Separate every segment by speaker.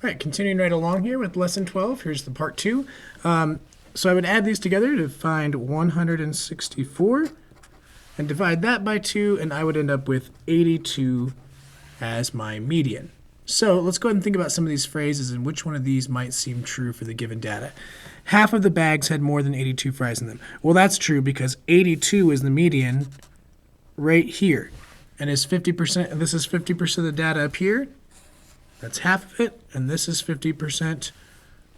Speaker 1: All right, continuing right along here with lesson 12. Here's the part 2. So I would add these together to find 164 and divide that by 2, and I would end up with 82 as my median. So let's go ahead and think about some of these phrases and which one of these might seem true for the given data. Half of the bags had more than 82 fries in them. Well, that's true because 82 is the median right here. And is 50%, and this is 50% of the data up here. That's half of it, and this is 50%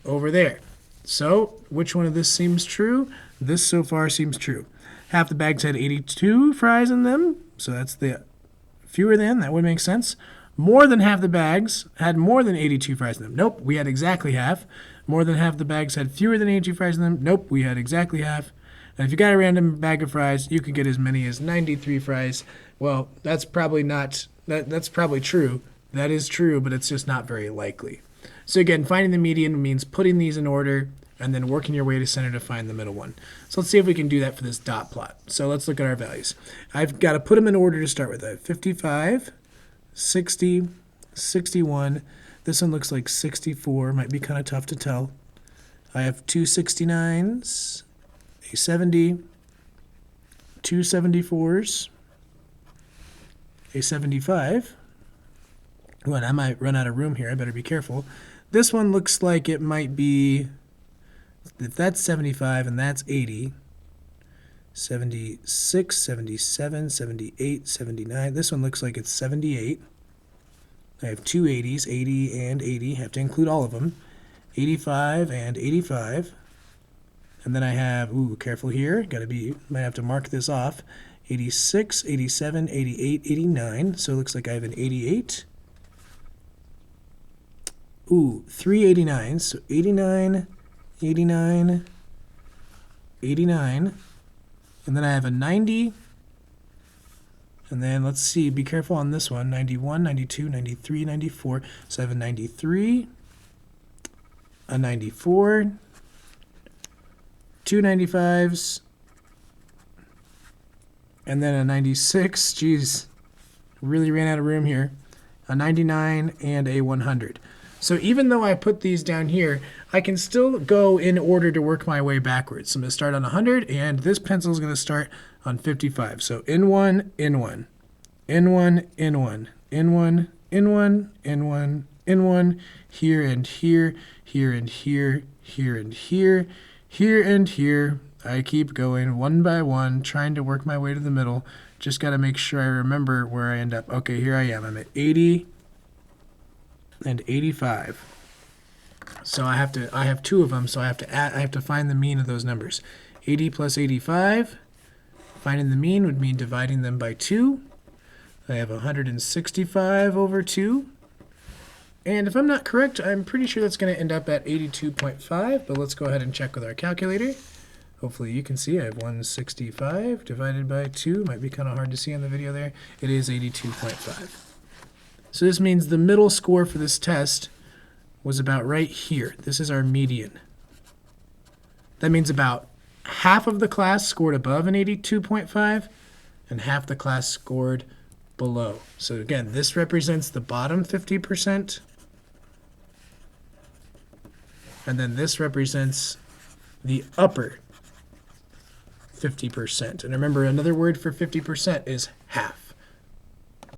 Speaker 1: over there. So which one of this seems true? This so far seems true. Half the bags had 82 fries in them, so that's the fewer than, that would make sense. More than half the bags had more than 82 fries in them. Nope, we had exactly half. More than half the bags had fewer than 82 fries in them. Nope, we had exactly half. And if you got a random bag of fries, you could get as many as 93 fries. Well, that's probably not, that's probably true. That is true, but it's just not very likely. So again, finding the median means putting these in order and then working your way to center to find the middle one. So let's see if we can do that for this dot plot. So let's look at our values. I've got to put them in order to start with. I have 55, 60, 61. This one looks like 64. Might be kind of tough to tell. I have two 69s, a 70, two 74s, a 75. Ooh, and I might run out of room here. I better be careful. This one looks like it might be, if that's 75 and that's 80, 76, 77, 78, 79. This one looks like it's 78. I have two 80s, 80 and 80. Have to include all of them. 85 and 85. And then I have, ooh, careful here. Might have to mark this off. 86, 87, 88, 89. So it looks like I have an 88. Ooh, 3 89s. So 89, 89, 89. And then I have a 90. And then let's see, be careful on this one. 91, 92, 93, 94. So I have a 93, a 94, two 95s, and then a 96. Geez, really ran out of room here. A 99 and a 100. So even though I put these down here, I can still go in order to work my way backwards. So I'm going to start on 100, and this pencil is going to start on 55. So N1, N1, N1, N1, N1, N1, N1, N1, here and here, here and here, here and here, here and here. I keep going one by one, trying to work my way to the middle. Just got to make sure I remember where I end up. Okay, here I am. I'm at 80 and 85. So I have two of them, so I have to find the mean of those numbers. 80 plus 85. Finding the mean would mean dividing them by 2. I have 165 over 2. And if I'm not correct, I'm pretty sure that's going to end up at 82.5, but let's go ahead and check with our calculator. Hopefully you can see I have 165 divided by 2. Might be kind of hard to see on the video there. It is 82.5. So this means the middle score for this test was about right here. This is our median. That means about half of the class scored above an 82.5 and half the class scored below. So again, this represents the bottom 50%. And then this represents the upper 50%. And remember, another word for 50% is half.